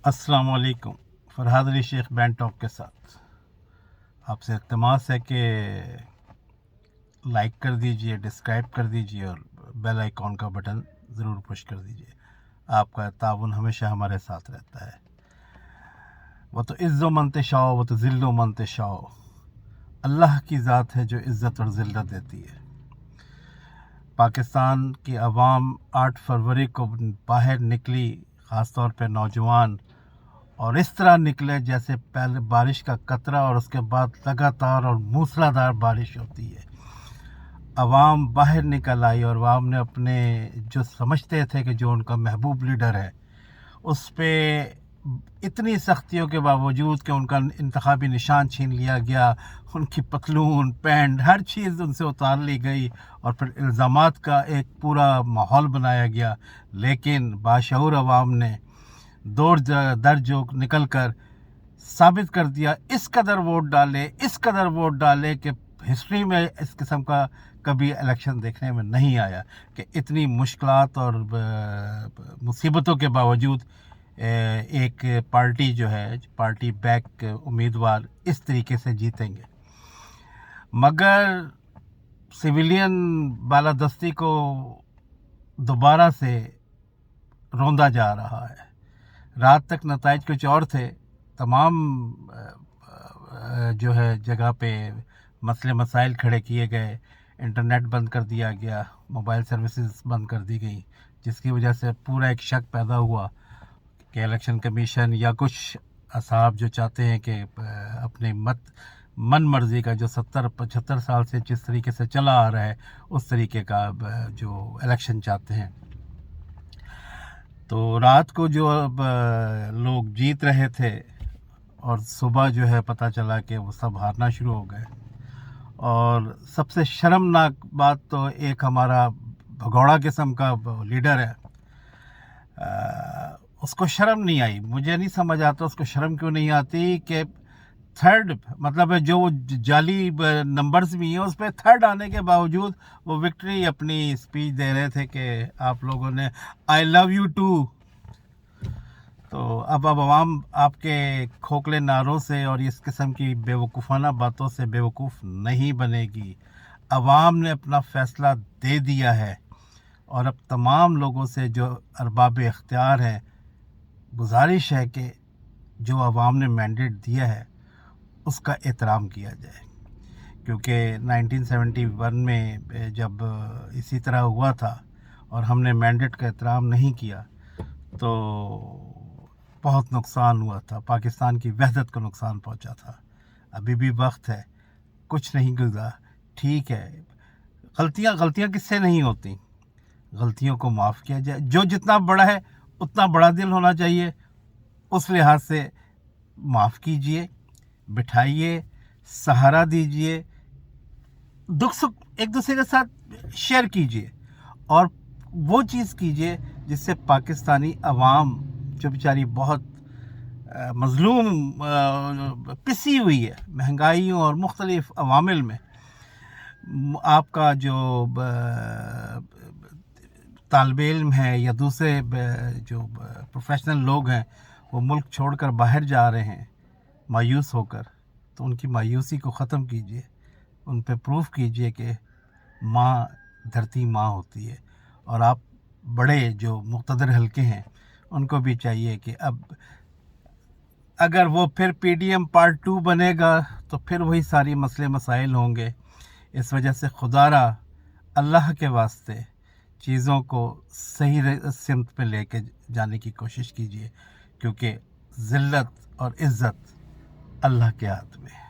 अस्सलाम वालेकुम। Farhad Ali Sheikh band talk के साथ आपसे इल्तमास है कि लाइक कर दीजिए, डिस्क्राइब कर दीजिए और बेल आइकॉन का बटन ज़रूर पुश कर दीजिए। आपका ताउन हमेशा हमारे साथ रहता है। वो तो इज़्ज़ो मंतशाओ, वो तो ज़िल्लो मंतशाओ। अल्लाह की ज़ात है जो इज़्ज़त और ज़िल्लत देती है। पाकिस्तान की आवाम 8 फरवरी को बाहर निकली, ख़ास तौर पे नौजवान, और इस तरह निकले जैसे पहले बारिश का कतरा और उसके बाद लगातार और मूसलाधार बारिश होती है। अवाम बाहर निकल आई और अवाम ने अपने जो समझते थे कि जो उनका महबूब लीडर है उस पे इतनी सख्तियों के बावजूद कि उनका इंतखाबी निशान छीन लिया गया, उनकी पतलून, पैंट, हर चीज़ उनसे उतार ली गई और फिर इल्ज़ामात का एक पूरा माहौल बनाया गया। लेकिन बाशऊर अवाम ने दौड़ दर जो निकल कर साबित कर दिया, इस कदर वोट डाले कि हिस्ट्री में इस किस्म का कभी इलेक्शन देखने में नहीं आया कि इतनी मुश्किलात और मुसीबतों के बावजूद एक पार्टी जो है, पार्टी बैक उम्मीदवार इस तरीके से जीतेंगे। मगर सिविलियन बालादस्ती को दोबारा से रौंदा जा रहा है। रात तक नताइज कुछ और थे। तमाम जो है जगह पे मसले मसाइल खड़े किए गए, इंटरनेट बंद कर दिया गया, मोबाइल सर्विसेज बंद कर दी गई, जिसकी वजह से पूरा एक शक पैदा हुआ कि इलेक्शन कमीशन या कुछ असाब जो चाहते हैं कि अपने मन मर्ज़ी का जो 70-75 साल से जिस तरीके से चला आ रहा है उस तरीके का जो इलेक्शन चाहते हैं। तो रात को जो लोग जीत रहे थे और सुबह जो है पता चला कि वो सब हारना शुरू हो गए। और सबसे शर्मनाक बात तो एक हमारा भगौड़ा किस्म का लीडर है, उसको शर्म नहीं आई। मुझे नहीं समझ आता उसको शर्म क्यों नहीं आती कि थर्ड, मतलब जो जाली नंबर्स भी हैं उस पर थर्ड आने के बावजूद वो विक्ट्री अपनी स्पीच दे रहे थे कि आप लोगों ने आई लव यू टू। तो अब आवाम आपके खोखले नारों से और इस किस्म की बेवकूफ़ाना बातों से बेवकूफ़ नहीं बनेगी। आवाम ने अपना फ़ैसला दे दिया है और अब तमाम लोगों से जो अरबाब इख्तियार हैं, गुजारिश है कि जो आवाम ने मैंडेट दिया है उसका एहतराम किया जाए। क्योंकि 1971 में जब इसी तरह हुआ था और हमने मैंडेट का एहतराम नहीं किया तो बहुत नुकसान हुआ था, पाकिस्तान की वहदत को नुकसान पहुंचा था। अभी भी वक्त है, कुछ नहीं गुजरा, ठीक है। गलतियां किससे नहीं होती, गलतियों को माफ़ किया जाए। जो जितना बड़ा है उतना बड़ा दिल होना चाहिए, उस लिहाज से माफ़ कीजिए, बिठाइए, सहारा दीजिए, दुख सुख एक दूसरे के साथ शेयर कीजिए और वो चीज़ कीजिए जिससे पाकिस्तानी अवाम जो बेचारी बहुत मज़लूम पिसी हुई है महंगाइयों और मुख्तलिफ़ अवामिल में, आपका जो तालिब इल्म है या दूसरे जो प्रोफेशनल लोग हैं वो मुल्क छोड़कर बाहर जा रहे हैं मायूस होकर, तो उनकी मायूसी को ख़त्म कीजिए, उन पे प्रूफ कीजिए कि माँ धरती माँ होती है। और आप बड़े जो मुक़्तदर हल्के हैं उनको भी चाहिए कि अब अगर वो फिर पीडीएम पार्ट 2 बनेगा तो फिर वही सारी मसले मसाइल होंगे। इस वजह से खुदारा अल्लाह के वास्ते चीज़ों को सही सिमत में लेके जाने की कोशिश कीजिए, क्योंकि ज़िल्लत और इज़्ज़त अल्लाह के हाथ में है।